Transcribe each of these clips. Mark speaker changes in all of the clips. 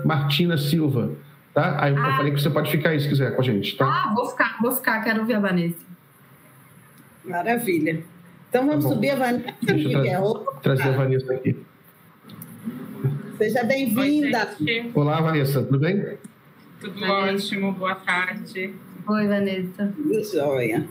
Speaker 1: Martina Silva, tá? Aí eu falei que você pode ficar aí se quiser com a gente, tá?
Speaker 2: Vou ficar, quero ouvir a Vanessa.
Speaker 3: Maravilha. Então vamos subir a Vanessa,
Speaker 1: Miguel. Trazer a Vanessa aqui.
Speaker 3: Seja bem-vinda.
Speaker 1: Olá, Vanessa, tudo bem?
Speaker 4: Tudo ótimo, boa tarde.
Speaker 2: Oi, Vanessa.
Speaker 3: Joia.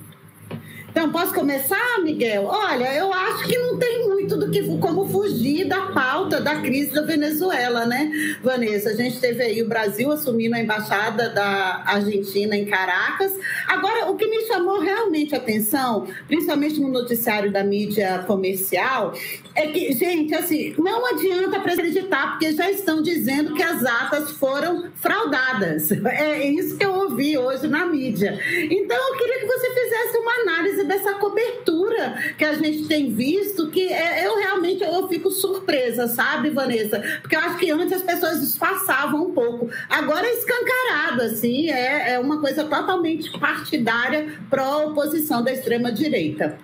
Speaker 3: Então, posso começar, Miguel? Olha, eu acho que não tem muito como fugir da pauta da crise da Venezuela, né, Vanessa? A gente teve aí o Brasil assumindo a embaixada da Argentina em Caracas. Agora, o que me chamou realmente a atenção, principalmente no noticiário da mídia comercial, é que, gente, assim, não adianta acreditar, porque já estão dizendo que as atas foram fraudadas. É isso que eu ouvi hoje na mídia. Então, eu queria que você fizesse uma análise dessa cobertura que a gente tem visto, que eu realmente fico surpresa, sabe, Vanessa? Porque eu acho que antes as pessoas disfarçavam um pouco. Agora é escancarado, assim, é uma coisa totalmente partidária pró-oposição da extrema-direita.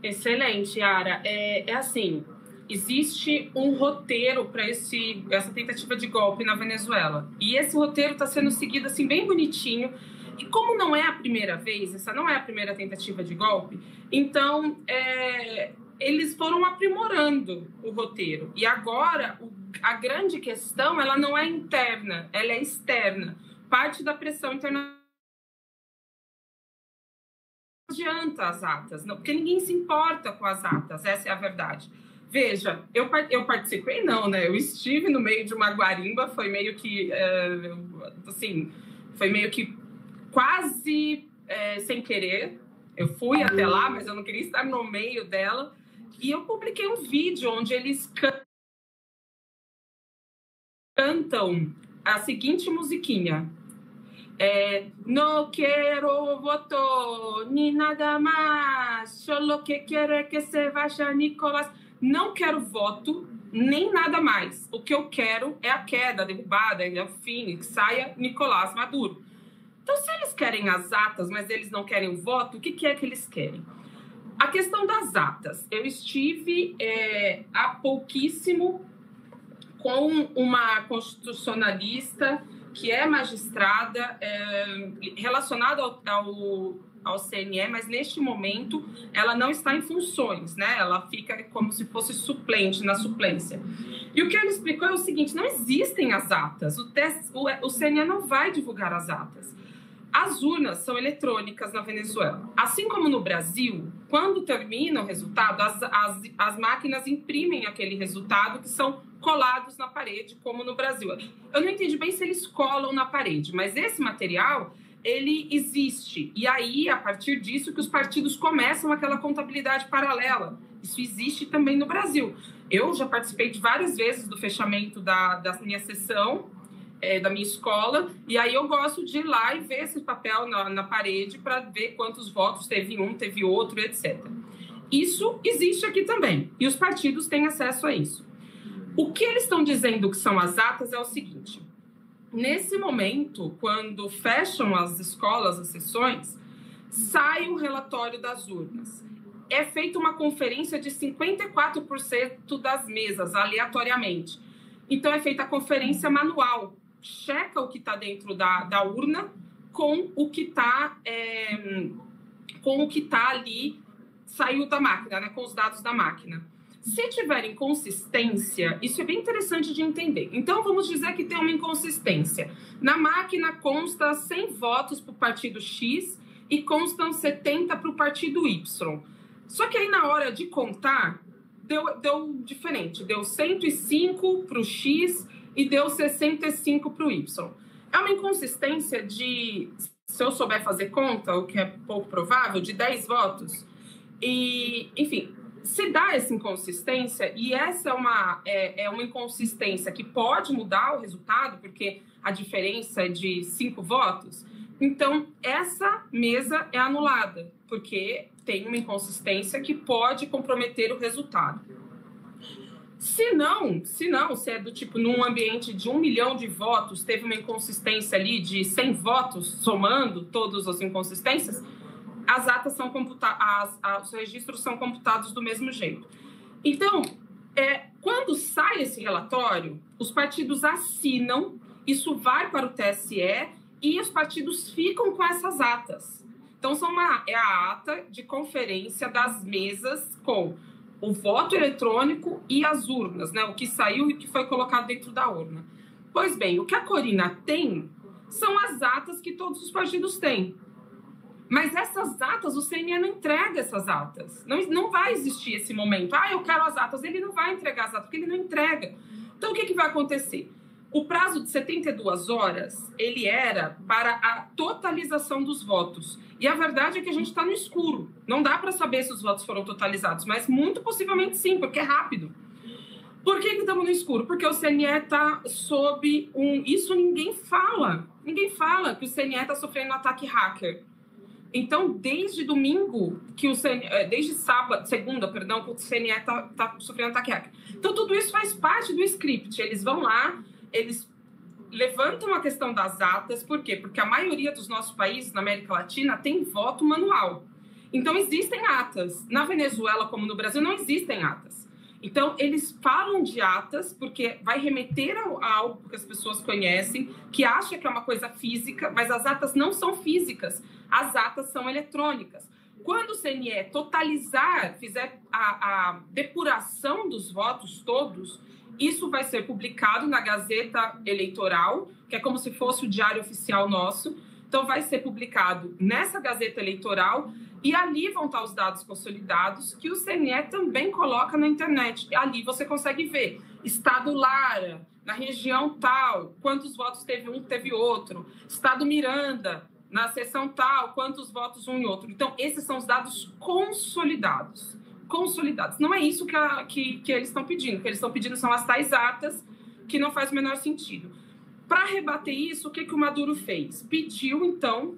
Speaker 4: Excelente, Yara. É assim, existe um roteiro para essa tentativa de golpe na Venezuela. E esse roteiro está sendo seguido assim, bem bonitinho. E como não é a primeira vez, essa não é a primeira tentativa de golpe, então eles foram aprimorando o roteiro. E agora, a grande questão, ela não é interna, ela é externa. Parte da pressão internacional. Não adianta as atas, não, porque ninguém se importa com as atas, essa é a verdade. Veja, eu participei não, né? Eu estive no meio de uma guarimba, foi meio que, assim, foi meio que quase sem querer. Eu fui até lá, mas eu não queria estar no meio dela. E eu publiquei um vídeo onde eles cantam a seguinte musiquinha. No quiero voto, ni nada más, solo que quiere que se vaya Nicolás. Não quero voto, nem nada mais. O que eu quero é a queda, a derrubada, é o fim, que saia Nicolás Maduro. Então, se eles querem as atas, mas eles não querem o voto, o que é que eles querem? A questão das atas. Eu estive há pouquíssimo com uma constitucionalista que é magistrada relacionada ao CNE, mas neste momento ela não está em funções, né? Ela fica como se fosse suplente, na suplência. E o que ela explicou é o seguinte: não existem as atas, o CNE não vai divulgar as atas. As urnas são eletrônicas na Venezuela. Assim como no Brasil, quando termina o resultado, as máquinas imprimem aquele resultado que são colados na parede, como no Brasil. Eu não entendi bem se eles colam na parede, mas esse material, ele existe. E aí, a partir disso, que os partidos começam aquela contabilidade paralela. Isso existe também no Brasil. Eu já participei de várias vezes do fechamento da minha sessão, da minha escola, e aí eu gosto de ir lá e ver esse papel na parede para ver quantos votos teve um, teve outro, etc. Isso existe aqui também, e os partidos têm acesso a isso. O que eles estão dizendo que são as atas é o seguinte: nesse momento, quando fecham as escolas, as sessões, sai um relatório das urnas. É feita uma conferência de 54% das mesas, aleatoriamente. Então, é feita a conferência manual. Checa o que está dentro da urna com o que está ali, saiu da máquina, né, com os dados da máquina. Se tiver inconsistência, isso é bem interessante de entender. Então, vamos dizer que tem uma inconsistência. Na máquina consta 100 votos para o partido X e constam 70 para o partido Y. Só que aí, na hora de contar, deu diferente. Deu 105 para o X e deu 65 para o Y. É uma inconsistência de, se eu souber fazer conta, o que é pouco provável, de 10 votos. E, enfim, se dá essa inconsistência, e essa é uma inconsistência que pode mudar o resultado, porque a diferença é de 5 votos, então essa mesa é anulada, porque tem uma inconsistência que pode comprometer o resultado. Se é do tipo, num ambiente de 1 milhão de votos, teve uma inconsistência ali de 100 votos, somando todas as inconsistências, as atas são computadas, os registros são computados do mesmo jeito. Então, Quando sai esse relatório, os partidos assinam, isso vai para o TSE e os partidos ficam com essas atas. Então, é a ata de conferência das mesas com o voto eletrônico e as urnas, né? O que saiu e o que foi colocado dentro da urna. Pois bem, o que a Corina tem são as atas que todos os partidos têm. Mas essas atas, o CNE não entrega essas atas. Não vai existir esse momento. Eu quero as atas. Ele não vai entregar as atas, porque ele não entrega. Então, o que vai acontecer? O prazo de 72 horas, ele era para a totalização dos votos. E a verdade é que a gente está no escuro. Não dá para saber se os votos foram totalizados, mas muito possivelmente sim, porque é rápido. Por que estamos no escuro? Porque o CNE está sob Isso ninguém fala. Ninguém fala que o CNE está sofrendo um ataque hacker. Então, desde domingo, desde segunda, que o CNE está sofrendo ataque hacker. Então, tudo isso faz parte do script. Eles vão lá, eles levantam a questão das atas. Por quê? Porque a maioria dos nossos países, na América Latina, tem voto manual. Então, existem atas. Na Venezuela, como no Brasil, não existem atas. Então, eles falam de atas porque vai remeter a algo que as pessoas conhecem, que acha que é uma coisa física, mas as atas não são físicas, as atas são eletrônicas. Quando o CNE totalizar, fizer a depuração dos votos todos, isso vai ser publicado na Gazeta Eleitoral, que é como se fosse o diário oficial nosso. Então, vai ser publicado nessa Gazeta Eleitoral e ali vão estar os dados consolidados que o CNE também coloca na internet. Ali você consegue ver Estado Lara, na região tal, quantos votos teve um, teve outro. Estado Miranda, na seção tal, quantos votos um e outro. Então, esses são os dados consolidados. Consolidados. Não é isso que eles estão pedindo. O que eles estão pedindo são as tais atas, que não faz o menor sentido. Para rebater isso, o que o Maduro fez? Pediu, então,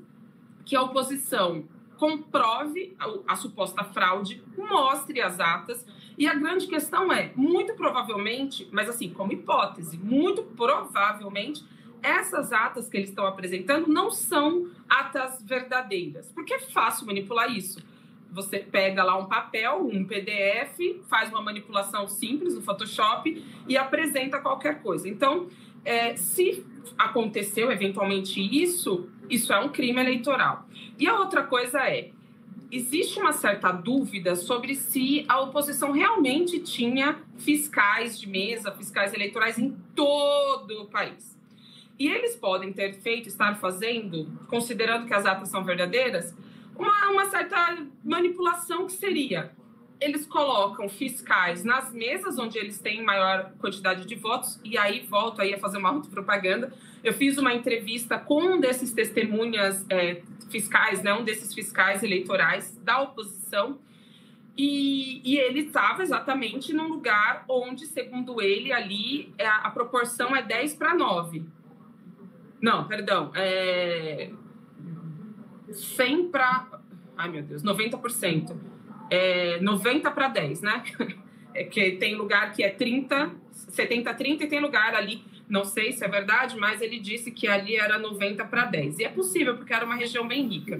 Speaker 4: que a oposição comprove a suposta fraude, mostre as atas, e a grande questão é, muito provavelmente, mas assim, como hipótese, muito provavelmente, essas atas que eles estão apresentando não são atas verdadeiras, porque é fácil manipular isso. Você pega lá um papel, um PDF, faz uma manipulação simples no Photoshop e apresenta qualquer coisa. Então, se aconteceu eventualmente isso é um crime eleitoral. E a outra coisa existe uma certa dúvida sobre se a oposição realmente tinha fiscais de mesa, fiscais eleitorais em todo o país. E eles podem estar fazendo, considerando que as atas são verdadeiras, uma certa manipulação que seria: eles colocam fiscais nas mesas onde eles têm maior quantidade de votos, e aí volto aí a fazer uma autopropaganda. Eu fiz uma entrevista com um desses testemunhas fiscais, né, um desses fiscais eleitorais da oposição, e ele estava exatamente num lugar onde, segundo ele, ali a proporção é 10-9. Não, perdão, 100 para... Ai, meu Deus, 90%. 90-10, né? Que tem lugar que é 70-30 e tem lugar ali, não sei se é verdade, mas ele disse que ali era 90-10. E é possível, porque era uma região bem rica.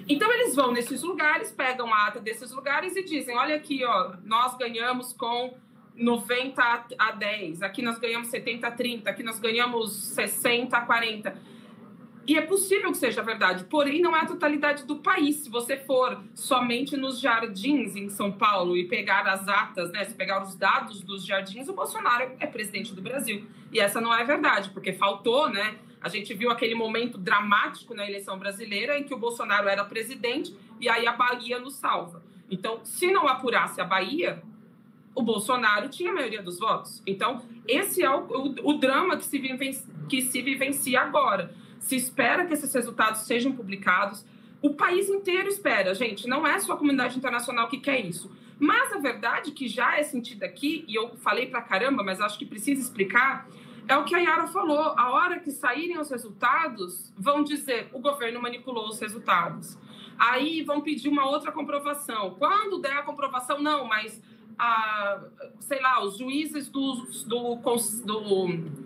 Speaker 4: Então, eles vão nesses lugares, pegam a ata desses lugares e dizem: olha aqui, ó, nós ganhamos com 90-10, aqui nós ganhamos 70-30, aqui nós ganhamos 60-40. E é possível que seja verdade, porém não é a totalidade do país. Se você for somente nos jardins em São Paulo e pegar as atas, né, se pegar os dados dos jardins, o Bolsonaro é presidente do Brasil. E essa não é verdade, porque faltou, né? A gente viu aquele momento dramático na eleição brasileira em que o Bolsonaro era presidente e aí a Bahia nos salva. Então, se não apurasse a Bahia, o Bolsonaro tinha a maioria dos votos. Então, esse é o drama que se vivencia agora. Se espera que esses resultados sejam publicados. O país inteiro espera, gente. Não é só a comunidade internacional que quer isso. Mas a verdade que já é sentida aqui, e eu falei pra caramba, mas acho que precisa explicar, é o que a Yara falou. A hora que saírem os resultados, vão dizer: o governo manipulou os resultados. Aí vão pedir uma outra comprovação. Quando der a comprovação, não, mas... sei lá, os juízes do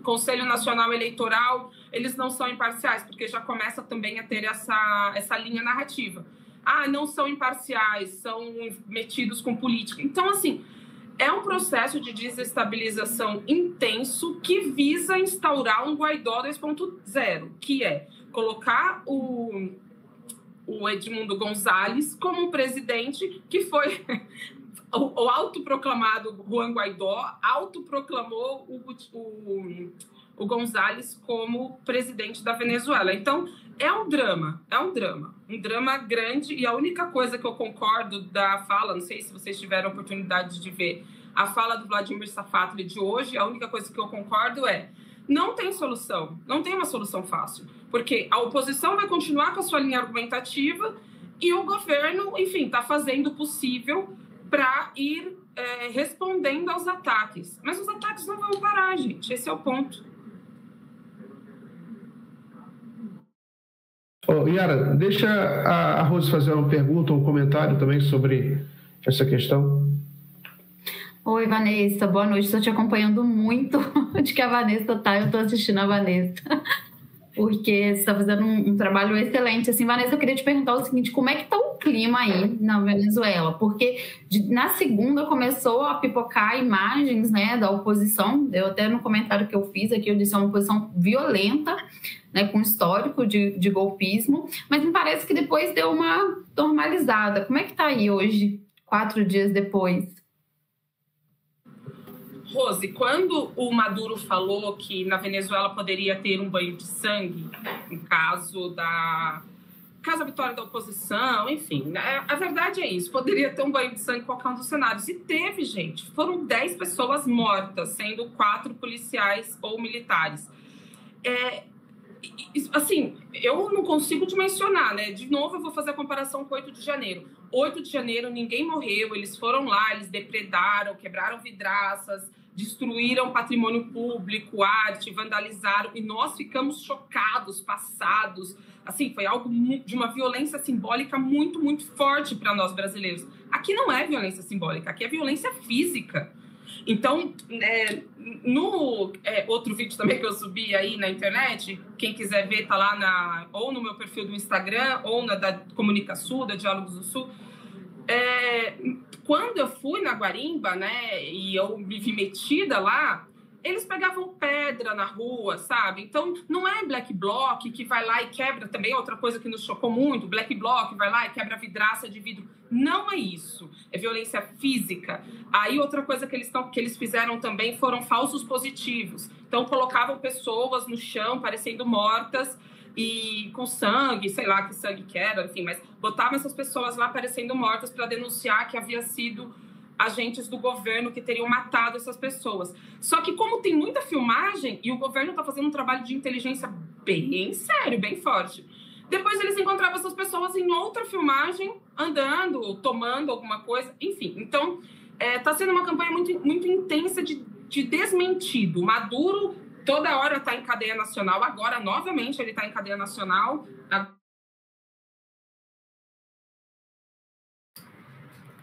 Speaker 4: Conselho Nacional Eleitoral, eles não são imparciais, porque já começa também a ter essa linha narrativa. Não são imparciais, são metidos com política. Então, assim, é um processo de desestabilização intenso que visa instaurar um Guaidó 2.0, que é colocar o Edmundo Gonzalez como um presidente que foi... O autoproclamado Juan Guaidó autoproclamou o Gonzalez como presidente da Venezuela. Então, é um drama grande. E a única coisa que eu concordo da fala, não sei se vocês tiveram a oportunidade de ver a fala do Vladimir Safatli de hoje, a única coisa que eu concordo é: não tem solução, não tem uma solução fácil, porque a oposição vai continuar com a sua linha argumentativa e o governo, enfim, está fazendo o possível para ir respondendo aos ataques. Mas os ataques não vão parar, gente. Esse é o ponto.
Speaker 1: Yara, deixa a Rose fazer uma pergunta, um comentário também sobre essa questão.
Speaker 2: Oi, Vanessa. Boa noite. Estou te acompanhando muito de que a Vanessa tá. Eu estou assistindo a Vanessa. Porque você está fazendo um trabalho excelente. Assim, Vanessa, eu queria te perguntar o seguinte: como é que está o clima aí na Venezuela? Porque na segunda começou a pipocar imagens, né, da oposição. Eu até no comentário que eu fiz aqui, eu disse: é uma oposição violenta, né, com histórico de golpismo. Mas me parece que depois deu uma normalizada. Como é que está aí hoje, 4 dias depois?
Speaker 4: Rose, quando o Maduro falou que na Venezuela poderia ter um banho de sangue, no caso da vitória da oposição, enfim, né? A verdade é isso, poderia ter um banho de sangue em qualquer um dos cenários. E teve, gente, foram 10 pessoas mortas, sendo 4 policiais ou militares. Assim, eu não consigo dimensionar, né? De novo, eu vou fazer a comparação com 8 de janeiro. 8 de janeiro, ninguém morreu, eles foram lá, eles depredaram, quebraram vidraças, destruíram patrimônio público, arte, vandalizaram, e nós ficamos chocados, passados. Assim, foi algo de uma violência simbólica muito, muito forte para nós brasileiros. Aqui não é violência simbólica, aqui é violência física. Então, no outro vídeo também que eu subi aí na internet, quem quiser ver, tá lá ou no meu perfil do Instagram, ou na da Comunicação, da Diálogos do Sul. Quando eu fui na Guarimba, né, e eu me vi metida lá, eles pegavam pedra na rua, sabe? Então, não é Black Bloc que vai lá e quebra, também outra coisa que nos chocou muito, Black Bloc vai lá e quebra vidraça de vidro. Não é isso, é violência física. Aí outra coisa que eles fizeram também foram falsos positivos. Então, colocavam pessoas no chão, parecendo mortas, e com sangue, sei lá que sangue que era, enfim, mas botavam essas pessoas lá parecendo mortas para denunciar que havia sido agentes do governo que teriam matado essas pessoas. Só que como tem muita filmagem e o governo está fazendo um trabalho de inteligência bem sério, bem forte, depois eles encontravam essas pessoas em outra filmagem, andando, tomando alguma coisa, enfim. Então, está sendo uma campanha muito, muito intensa de desmentido. Maduro toda hora está em cadeia nacional, agora novamente ele está em cadeia nacional.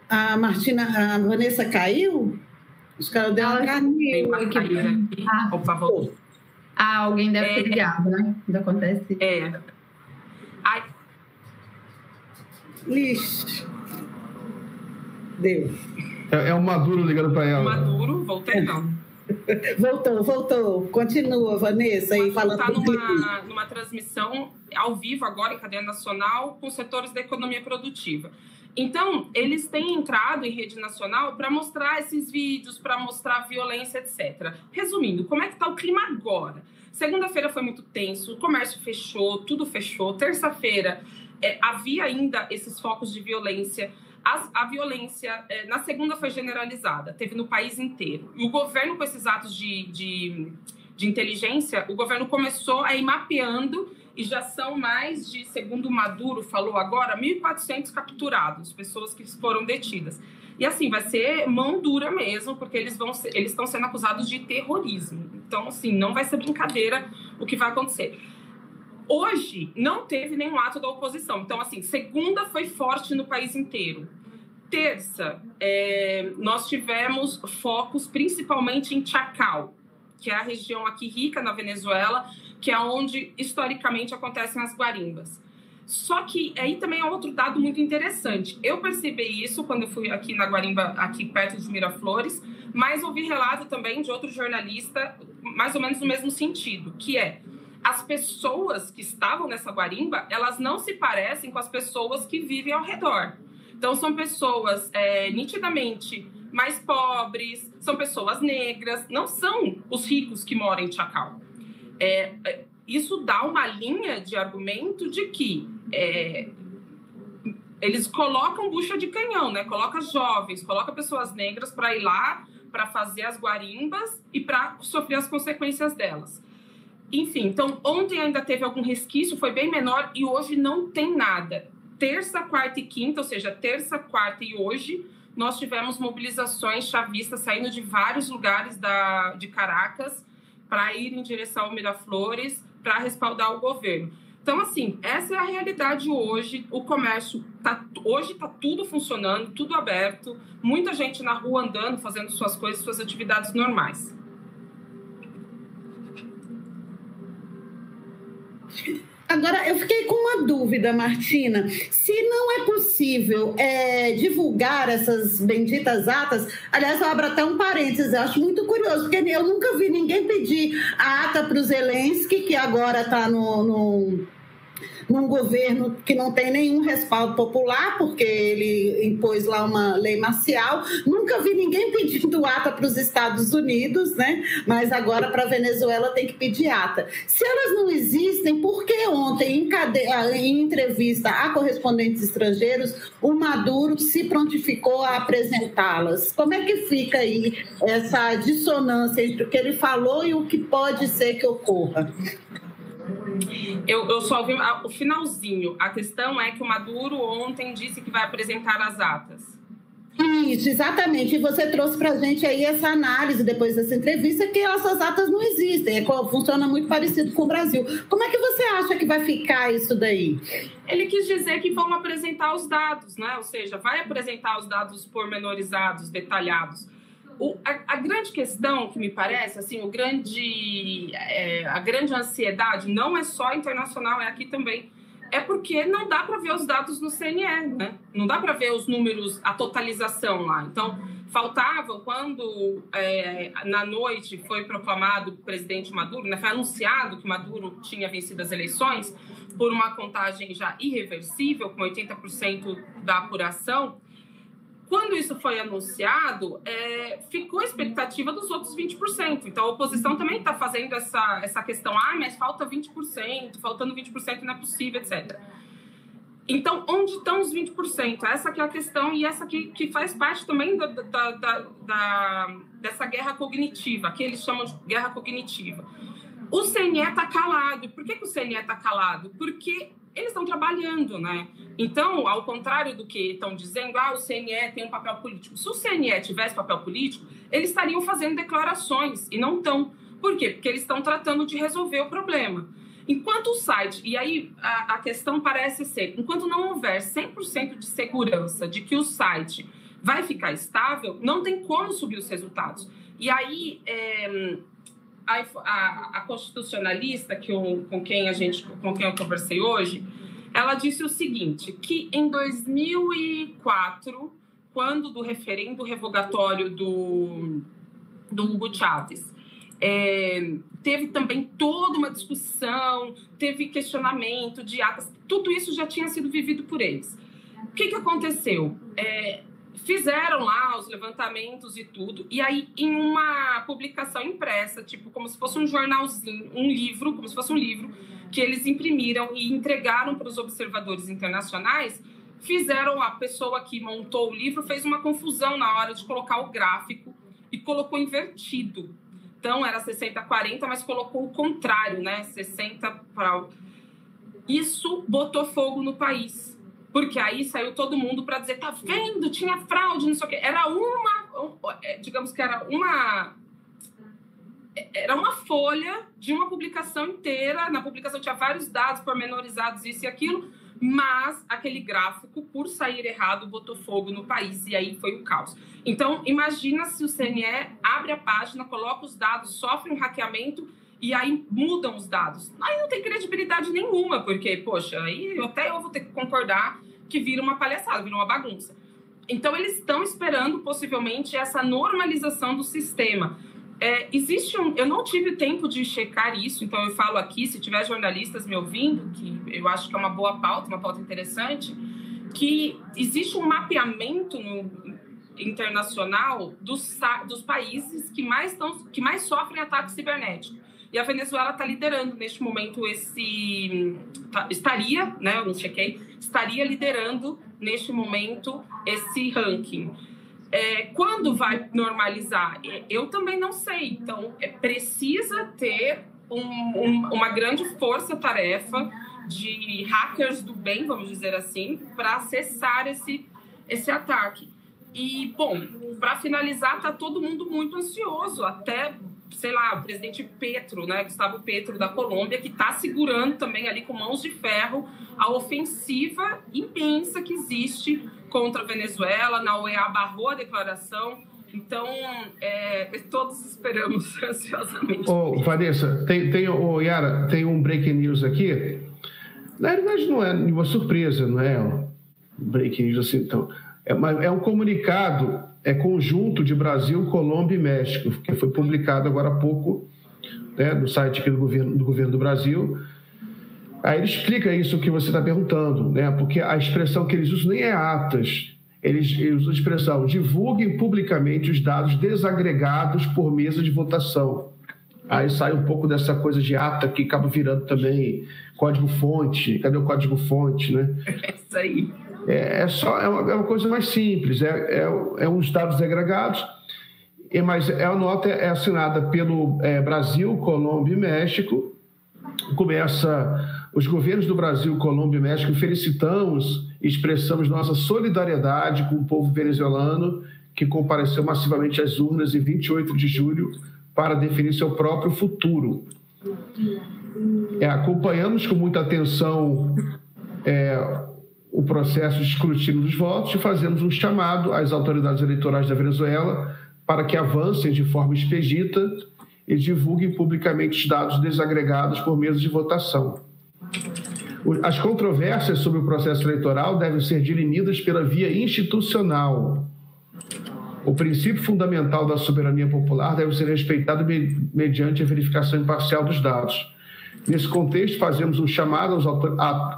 Speaker 3: A Vanessa caiu? Os caras deram
Speaker 2: caiu
Speaker 4: aqui. Por favor.
Speaker 2: Alguém deve ter ligado, né? Isso acontece.
Speaker 4: Ai.
Speaker 3: Lixo. Deu.
Speaker 1: É o Maduro ligando para ela.
Speaker 4: Maduro, voltei não.
Speaker 3: Voltou. Continua, Vanessa. Aí falando
Speaker 4: está numa transmissão ao vivo agora em cadeia nacional com setores da economia produtiva. Então, eles têm entrado em rede nacional para mostrar esses vídeos, para mostrar violência, etc. Resumindo, como é que está o clima agora? Segunda-feira foi muito tenso, o comércio fechou, tudo fechou. Terça-feira havia ainda esses focos de violência. A violência, na segunda, foi generalizada, teve no país inteiro. E o governo, com esses atos de inteligência, o governo começou a ir mapeando, e já são mais de, segundo o Maduro falou agora, 1.400 capturados, pessoas que foram detidas. E assim, vai ser mão dura mesmo, porque eles estão sendo acusados de terrorismo. Então, assim, não vai ser brincadeira o que vai acontecer. Hoje, não teve nenhum ato da oposição. Então, assim, segunda foi forte no país inteiro. Terça, nós tivemos focos principalmente em Chacal, que é a região aqui rica na Venezuela, que é onde historicamente acontecem as guarimbas. Só que aí também é outro dado muito interessante. Eu percebi isso quando eu fui aqui na Guarimba, aqui perto de Miraflores, mas ouvi relato também de outro jornalista, mais ou menos no mesmo sentido, que é as pessoas que estavam nessa guarimba, elas não se parecem com as pessoas que vivem ao redor. Então, são pessoas nitidamente mais pobres, são pessoas negras, não são os ricos que moram em Chacal. Isso dá uma linha de argumento de que eles colocam bucha de canhão, né? Coloca jovens, coloca pessoas negras para ir lá, para fazer as guarimbas e para sofrer as consequências delas. Enfim, então, ontem ainda teve algum resquício, foi bem menor, e hoje não tem nada. Terça, quarta e quinta, ou seja, terça, quarta e hoje, nós tivemos mobilizações chavistas saindo de vários lugares de Caracas para ir em direção ao Miraflores, para respaldar o governo. Então, assim, essa é a realidade hoje. O comércio, hoje está tudo funcionando, tudo aberto, muita gente na rua andando, fazendo suas coisas, suas atividades normais.
Speaker 3: Agora, eu fiquei com uma dúvida, Martina. Se não é possível divulgar essas benditas atas, aliás, eu abro até um parênteses, eu acho muito curioso, porque eu nunca vi ninguém pedir a ata para o Zelensky, que agora está num governo que não tem nenhum respaldo popular, porque ele impôs lá uma lei marcial. Nunca vi ninguém pedindo ata para os Estados Unidos, né? Mas agora para a Venezuela tem que pedir ata. Se elas não existem, por que ontem, em entrevista a correspondentes estrangeiros, o Maduro se prontificou a apresentá-las? Como é que fica aí essa dissonância entre o que ele falou e o que pode ser que ocorra?
Speaker 4: Eu só ouvi o finalzinho. A questão é que o Maduro ontem disse que vai apresentar as atas.
Speaker 3: Isso, exatamente. E você trouxe para a gente aí essa análise depois dessa entrevista, que essas atas não existem. Funciona muito parecido com o Brasil. Como é que você acha que vai ficar isso daí?
Speaker 4: Ele quis dizer que vão apresentar os dados, né? Ou seja, vai apresentar os dados pormenorizados, detalhados. A grande questão que me parece, assim, a grande ansiedade não é só internacional, é aqui também. É porque não dá para ver os dados no CNE, né? Não dá para ver os números, a totalização lá. Então, faltavam quando na noite foi proclamado o presidente Maduro, né? Foi anunciado que Maduro tinha vencido as eleições por uma contagem já irreversível, com 80% da apuração. Quando isso foi anunciado, ficou a expectativa dos outros 20%. Então, a oposição também está fazendo essa questão. Mas falta 20%, faltando 20% não é possível, etc. Então, onde estão os 20%? Essa que é a questão e essa que faz parte também dessa guerra cognitiva, que eles chamam de guerra cognitiva. O CNE está calado. Por que o CNE está calado? Porque eles estão trabalhando, né? Então, ao contrário do que estão dizendo, o CNE tem um papel político. Se o CNE tivesse papel político, eles estariam fazendo declarações e não estão. Por quê? Porque eles estão tratando de resolver o problema. Enquanto o site, e aí a questão parece ser, enquanto não houver 100% de segurança de que o site vai ficar estável, não tem como subir os resultados. E aí, a constitucionalista com quem eu conversei hoje, ela disse o seguinte, que em 2004, quando do referendo revogatório do Hugo Chávez, teve também toda uma discussão, teve questionamento de atas, tudo isso já tinha sido vivido por eles. O que aconteceu? Fizeram lá os levantamentos e tudo, e aí em uma publicação impressa, tipo como se fosse um jornalzinho, como se fosse um livro, que eles imprimiram e entregaram para os observadores internacionais, a pessoa que montou o livro fez uma confusão na hora de colocar o gráfico e colocou invertido. Então era 60-40, mas colocou o contrário, né? 60 para... Isso botou fogo no país. Porque aí saiu todo mundo para dizer, tá vendo, tinha fraude, não sei o quê. Era digamos que era uma folha de uma publicação inteira. Na publicação tinha vários dados pormenorizados, isso e aquilo, mas aquele gráfico, por sair errado, botou fogo no país, e aí foi o caos. Então, imagina se o CNE abre a página, coloca os dados, sofre um hackeamento e aí mudam os dados. Aí não tem credibilidade nenhuma, porque, poxa, aí até eu vou ter que concordar que vira uma palhaçada, vira uma bagunça. Então, eles estão esperando, possivelmente, essa normalização do sistema. Eu não tive tempo de checar isso, então eu falo aqui, se tiver jornalistas me ouvindo, que eu acho que é uma boa pauta, uma pauta interessante, que existe um mapeamento internacional dos países que mais sofrem ataque cibernético. E a Venezuela está liderando neste momento estaria liderando neste momento esse ranking. Quando vai normalizar? Eu também não sei. Então, precisa ter uma grande força-tarefa de hackers do bem, vamos dizer assim, para acessar esse ataque. E, bom, para finalizar, está todo mundo muito ansioso, até, sei lá, o presidente Petro, né, Gustavo Petro, da Colômbia, que está segurando também ali com mãos de ferro a ofensiva imensa que existe contra a Venezuela. Na OEA barrou a declaração. Então, todos esperamos ansiosamente.
Speaker 1: Vanessa, Yara, tem um breaking news aqui. Na realidade, não é nenhuma surpresa, não é um breaking news assim, então. É um comunicado conjunto de Brasil, Colômbia e México, que foi publicado agora há pouco, né, no site aqui do governo do Brasil. Aí ele explica isso que você está perguntando, né, porque a expressão que eles usam nem é atas, eles usam a expressão divulguem publicamente os dados desagregados por mesa de votação. Aí sai um pouco dessa coisa de ata que acaba virando também código-fonte. Cadê o código-fonte, né?
Speaker 4: É isso aí.
Speaker 1: É uma coisa mais simples, uns dados agregados, mas a nota é assinada pelo Brasil, Colômbia e México. Começa os governos do Brasil, Colômbia e México, felicitamos e expressamos nossa solidariedade com o povo venezuelano que compareceu massivamente às urnas em 28 de julho para definir seu próprio futuro. Acompanhamos com muita atenção o processo de escrutínio dos votos e fazemos um chamado às autoridades eleitorais da Venezuela para que avancem de forma expedita e divulguem publicamente os dados desagregados por mesa de votação. As controvérsias sobre o processo eleitoral devem ser dirimidas pela via institucional. O princípio fundamental da soberania popular deve ser respeitado mediante a verificação imparcial dos dados. Nesse contexto, fazemos um chamado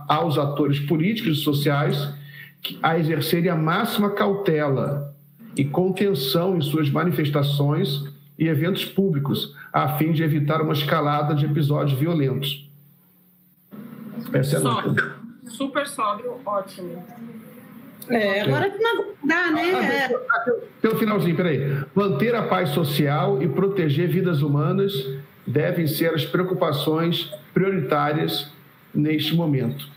Speaker 1: aos atores políticos e sociais a exercerem a máxima cautela e contenção em suas manifestações e eventos públicos, a fim de evitar uma escalada de episódios violentos. Essa é a nota.
Speaker 4: Super sóbrio, ótimo.
Speaker 3: Agora que não dá, né?
Speaker 1: Pelo finalzinho, peraí. Manter a paz social e proteger vidas humanas devem ser as preocupações prioritárias neste momento.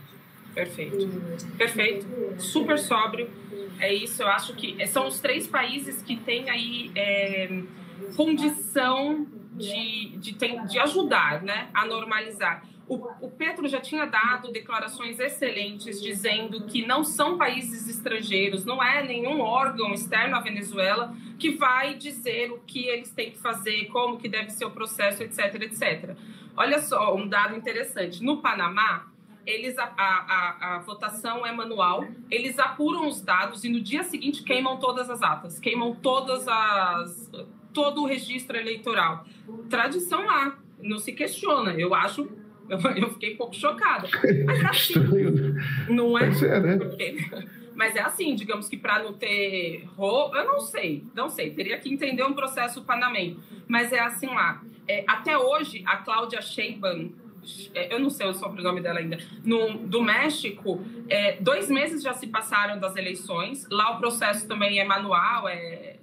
Speaker 4: Perfeito. Super sóbrio. É isso, eu acho que são os 3 países que têm aí condição de ajudar, né, a normalizar. O Petro já tinha dado declarações excelentes dizendo que não são países estrangeiros, não é nenhum órgão externo à Venezuela que vai dizer o que eles têm que fazer, como que deve ser o processo, etc, etc. Olha só, um dado interessante. No Panamá, a votação é manual, eles apuram os dados e no dia seguinte queimam todas as atas, queimam todo o registro eleitoral. Tradição lá, não se questiona. Eu fiquei um pouco chocada. Mas é assim, não é?
Speaker 1: Né?
Speaker 4: Mas é assim, digamos que para não ter roubo, eu não sei, teria que entender um processo panamenho. Mas é assim lá. Até hoje, a Cláudia Sheinbaum, eu não sei o sobrenome dela ainda, do México, 2 meses já se passaram das eleições. Lá o processo também é manual,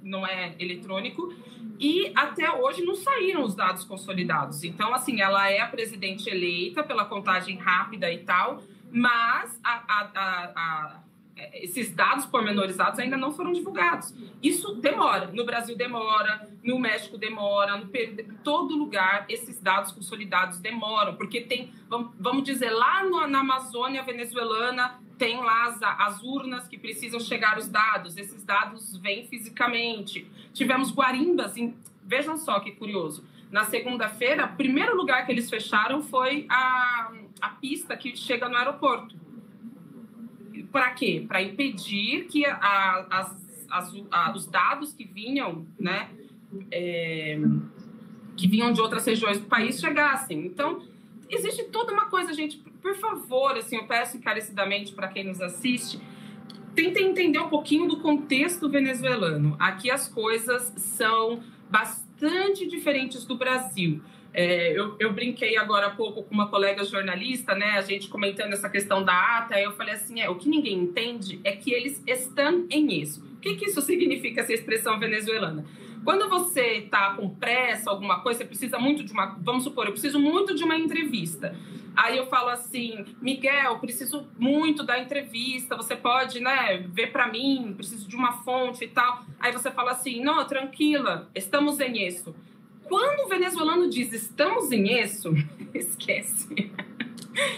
Speaker 4: não é eletrônico. E até hoje não saíram os dados consolidados. Então, assim, ela é a presidente eleita pela contagem rápida e tal, mas esses dados pormenorizados ainda não foram divulgados. Isso demora. No Brasil demora, no México demora, no Peru, em todo lugar esses dados consolidados demoram, porque tem, vamos dizer, lá na Amazônia venezuelana tem lá as urnas que precisam chegar os dados, esses dados vêm fisicamente. Tivemos guarimbas, vejam só que curioso, Na segunda-feira, o primeiro lugar que eles fecharam foi a pista que chega no aeroporto. Para quê? Para impedir que os dados que vinham, né, que vinham de outras regiões do país chegassem. Então, existe toda uma coisa, gente, por favor, assim, eu peço encarecidamente para quem nos assiste, tentem entender um pouquinho do contexto venezuelano. Aqui as coisas são bastante diferentes do Brasil. Eu brinquei agora há pouco com uma colega jornalista, né, a gente comentando essa questão da ata, aí eu falei assim, o que ninguém entende é que eles estão em isso. O que isso significa, essa expressão venezuelana? Quando você está com pressa, alguma coisa, você precisa muito de uma... Vamos supor, eu preciso muito de uma entrevista. Aí eu falo assim, Miguel, preciso muito da entrevista, você pode, né, ver para mim, preciso de uma fonte e tal. Aí você fala assim, não, tranquila, estamos em isso. Quando o venezuelano diz estamos em isso, esquece.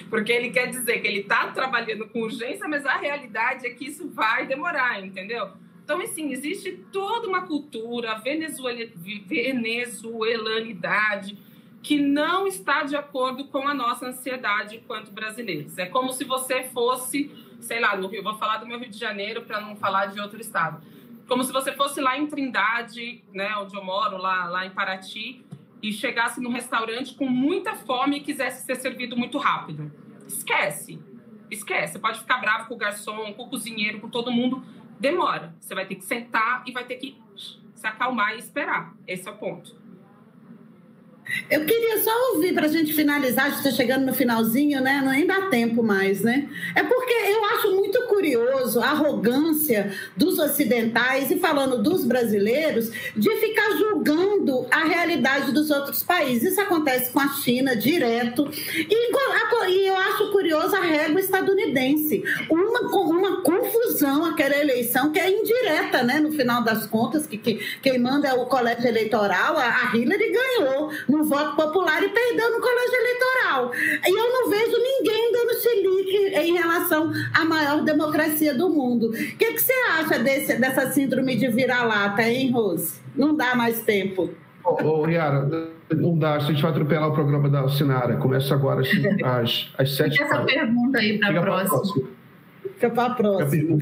Speaker 4: Porque ele quer dizer que ele está trabalhando com urgência, mas a realidade é que isso vai demorar, entendeu? Então, assim, existe toda uma cultura, venezuelanidade, que não está de acordo com a nossa ansiedade enquanto brasileiros. É como se você fosse, sei lá, no Rio, vou falar do meu Rio de Janeiro para não falar de outro estado. Como se você fosse lá em Trindade, né, onde eu moro, lá em Paraty, e chegasse num restaurante com muita fome e quisesse ser servido muito rápido. Esquece. Você pode ficar bravo com o garçom, com o cozinheiro, com todo mundo. Demora. Você vai ter que sentar e vai ter que se acalmar e esperar. Esse é o ponto.
Speaker 3: Eu queria só ouvir, para a gente finalizar, a gente está chegando no finalzinho, né? Nem dá tempo mais, né? É porque eu acho muito curioso a arrogância dos ocidentais, e falando dos brasileiros, de ficar julgando a realidade dos outros países. Isso acontece com a China direto. E eu acho curioso a régua estadunidense. Uma confusão, aquela eleição que é indireta, né? No final das contas, que quem manda é o colégio eleitoral, a Hillary ganhou no voto popular e perdeu no colégio eleitoral. E eu não vejo ninguém dando chilique em relação à maior democracia do mundo. O que você acha dessa síndrome de vira-lata, hein, Rose? Não dá mais tempo.
Speaker 1: Yara, não dá. A gente vai atropelar o programa da Sinara. Começa agora às 7h.
Speaker 2: Fica essa pergunta aí para a próxima.
Speaker 3: Fica para a próxima.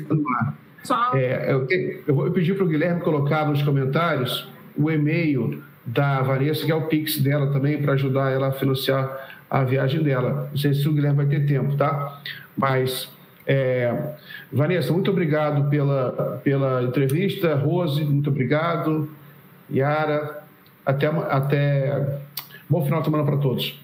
Speaker 1: Eu vou pedir para o Guilherme colocar nos comentários o e-mail da Vanessa, que é o Pix dela também, para ajudar ela a financiar a viagem dela. Não sei se o Guilherme vai ter tempo, tá? Mas, Vanessa, muito obrigado pela entrevista. Rose, muito obrigado. Yara, até bom final de semana para todos.